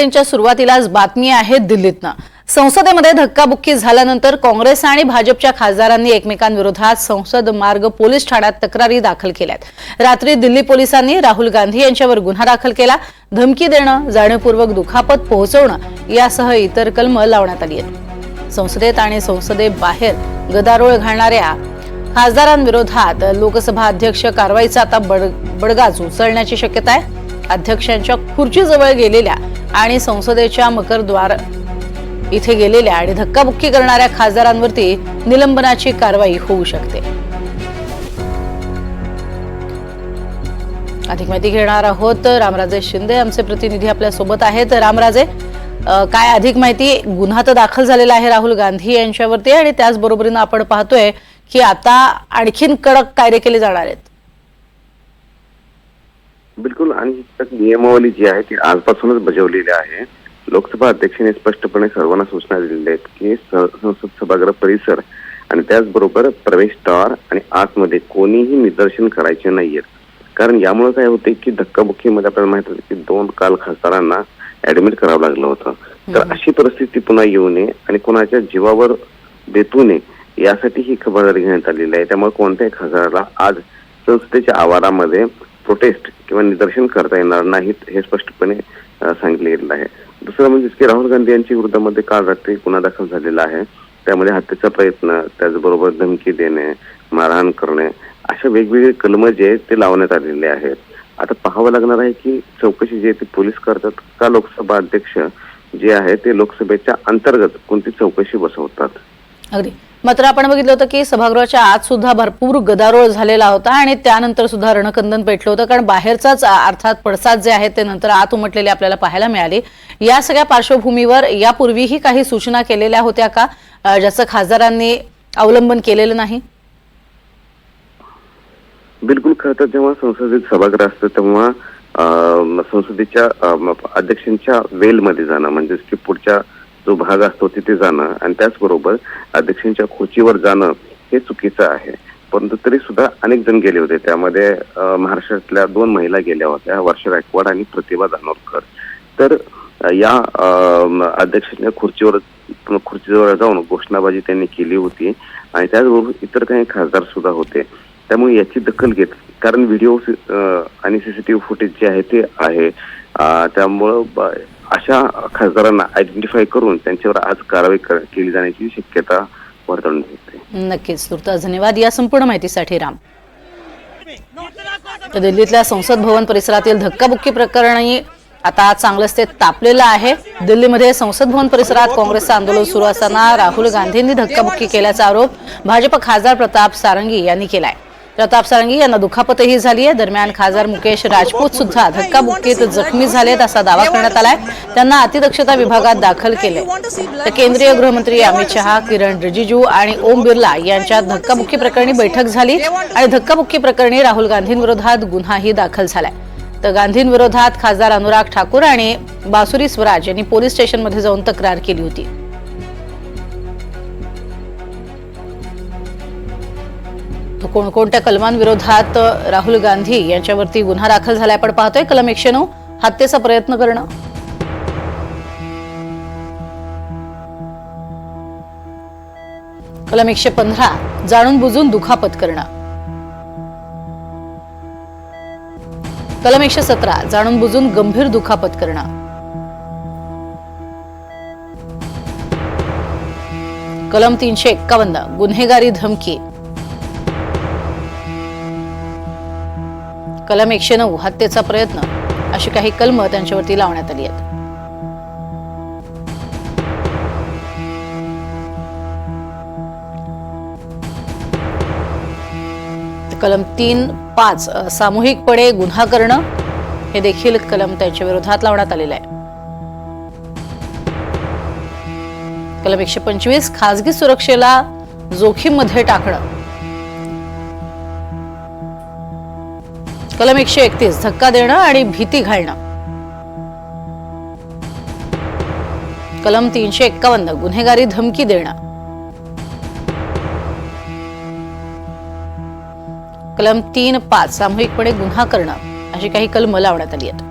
त्यांच्या सुरुवातीलाच बातमी आहे दिल्लीतनं। संसदेमध्ये धक्काबुक्की झाल्यानंतर काँग्रेस आणि भाजपच्या खासदारांनी एकमेकांविरोधात संसद मार्ग पोलीस ठाण्यात तक्रारी दाखल केल्यात। रात्री दिल्ली पोलिसांनी राहुल गांधी यांच्यावर गुन्हा दाखल केला। धमकी देणं, जाणीवपूर्वक दुखापत पोहोचवणं यासह इतर कलमं लावण्यात आली आहेत। संसदेत आणि संसदेबाहेर गदारोळ घालणाऱ्या खासदारांविरोधात लोकसभा अध्यक्ष कारवाईचा आता बडगाच उचलण्याची शक्यता आहे। अध्यक्षांच्या खुर्चीजवळ गेलेल्या आणि संसदेच्या मकरद्वार इथे गेलेल्या आणि धक्काबुक्की करणाऱ्या खासदारांवरती निलंबनाची कारवाई होऊ शकते। अधिक माहिती घेणार आहोत रामराजे शिंदे, आमचे प्रतिनिधी आपल्या सोबत आहेत। रामराजे, काय अधिक माहिती? गुन्हा तर दाखल झालेला आहे राहुल गांधी यांच्यावरती आणि त्याचबरोबरीने आपण पाहतोय की आता आणखीन कडक कायदे केले जाणार आहेत। बिलकुल, आणि नियमावली जी आहे ती आजपासूनच बजावलेली आहे। लोकसभा अध्यक्षांनी स्पष्टपणे सर्वांना सूचना दिलेल्या आहेत की संसद सभागृह परिसर आणि त्याचबरोबर प्रवेशद्वार आणि आतमध्ये कोणीही निदर्शन करायचे नाहीयेत। कारण यामुळे काय होते की धक्काबुक्कीमध्ये आपल्याला माहित होते की 2 काल खासदारांना ऍडमिट करावं लागलं होतं। तर अशी परिस्थिती पुन्हा येऊ नये आणि कोणाच्या जीवावर बेतू नये यासाठी ही खबरदारी घेण्यात आलेली आहे। त्यामुळे कोणत्याही खासदाराला आज संसदेच्या आवारामध्ये प्रोटेस्ट किंवा निदर्शन करता येणार नाहीत हे स्पष्टपणे सांगितले गेलेलं आहे। दुसरं म्हणजे की राहुल गांधी यांच्या विरोधामध्ये काल रात्री गुन्हा दाखल झालेला आहे। त्यामध्ये हत्येचा प्रयत्न, त्याचबरोबर धमकी देणे, मारहाण करणे अशा वेगवेगळे कलम जे आहेत ते लावण्यात आलेले आहेत। आता पाहावं लागणार आहे की चौकशी जी आहे ती पोलीस करतात का लोकसभा अध्यक्ष जे आहे ते लोकसभेच्या अंतर्गत कोणती चौकशी बसवतात। अगदी, मात्र आपण बघितलं होतं की सभागृहाच्या आत सुद्धा भरपूर गदारोळ झालेला होता आणि त्यानंतर सुद्धा रणकंदन पेटलं होतं, कारण बाहेरचाच अर्थात पडसाद जे आहेत ते नंतर आत उमटलेले आपल्याला पाहायला मिळाले। या सगळ्या पार्श्वभूमीवर यापूर्वीही काही सूचना केलेल्या होत्या का ज्याचं खासदारांनी अवलंबन केलेलं नाही? बिलकुल, खरं तर जेव्हा संसदेत सभागृह असतं तेव्हा संसदेच्या अध्यक्षांच्या वेलमध्ये जाणं म्हणजेच की पुढच्या जो भाग असतो तिथे जाणं आणि त्याचबरोबर अध्यक्षांच्या खुर्चीवर जाणं हे चुकीचं आहे। परंतु तरी सुद्धा अनेक जण गेले होते। त्यामध्ये महाराष्ट्रातल्या 2 महिला गेल्या होत्या, वर्षा गायकवाड आणि प्रतिभा धानोरकर। तर या अध्यक्षांच्या खुर्चीवर जाऊन घोषणाबाजी त्यांनी केली होती आणि त्याचबरोबर इतर काही खासदार सुद्धा होते। त्यामुळे याची दखल घेत, कारण व्हिडिओ आणि सीसीटीव्ही फुटेज जे आहे ते आहे, त्यामुळं अशा खासदारांना आयडेंटिफाय करून त्यांच्यावर आज कारवाई केली जाण्याची शक्यता वर्तवण्यात येते। नक्कीच, तुर्तास धन्यवाद या संपूर्ण माहितीसाठी राम। दिल्लीतल्या संसद भवन परिसरातील धक्काबुक्की प्रकरणी आता चांगलंच ते तापलेलं आहे। दिल्लीमध्ये संसद भवन परिसरात काँग्रेसचं आंदोलन सुरू असताना राहुल गांधींनी धक्काबुक्की केल्याचा आरोप भाजप खासदार प्रताप सारंगी यांनी केलाय। प्रताप सारंगी यांना दुखापतही झाली आहे। दरम्यान खासदार मुकेश राजपूत सुद्धा धक्काबुक्कीत जखमी झालेत असा दावा करण्यात आलाय। त्यांना अतिदक्षता विभागात दाखल केले। तर केंद्रीय गृहमंत्री अमित शहा, किरण रिजिजू आणि ओम बिर्ला यांच्यात धक्काबुक्की प्रकरणी बैठक झाली आणि धक्काबुक्की प्रकरणी राहुल गांधींविरोधात गुन्हाही दाखल झालाय। तर गांधींविरोधात खासदार अनुराग ठाकूर आणि बासुरी स्वराज यांनी पोलीस स्टेशनमध्ये जाऊन तक्रार केली होती। कोणकोणत्या कलमांविरोधात राहुल गांधी यांच्यावरती गुन्हा दाखल झालाय आपण पाहतोय। कलम 109 हत्येचा प्रयत्न करणं, कलम 115 जाणून बुजून दुखापत करणं, कलम 117 जाणून बुजून गंभीर दुखापत करणं, कलम 351 गुन्हेगारी धमकी, कलम 109 हत्येचा प्रयत्न अशी काही कलमं त्यांच्यावरती लावण्यात आली आहेत। कलम 3-5 सामूहिकपणे गुन्हा करणं हे देखील कलम त्यांच्या विरोधात लावण्यात आलेलं आहे। कलम 125 खासगी सुरक्षेला जोखीममध्ये टाकणं, कलम 131 धक्का देणं आणि भीती घालणं, कलम 351 गुन्हेगारी धमकी देणं, कलम 3-5 सामूहिकपणे गुन्हा करणं अशी काही कलमं लावण्यात आली आहेत।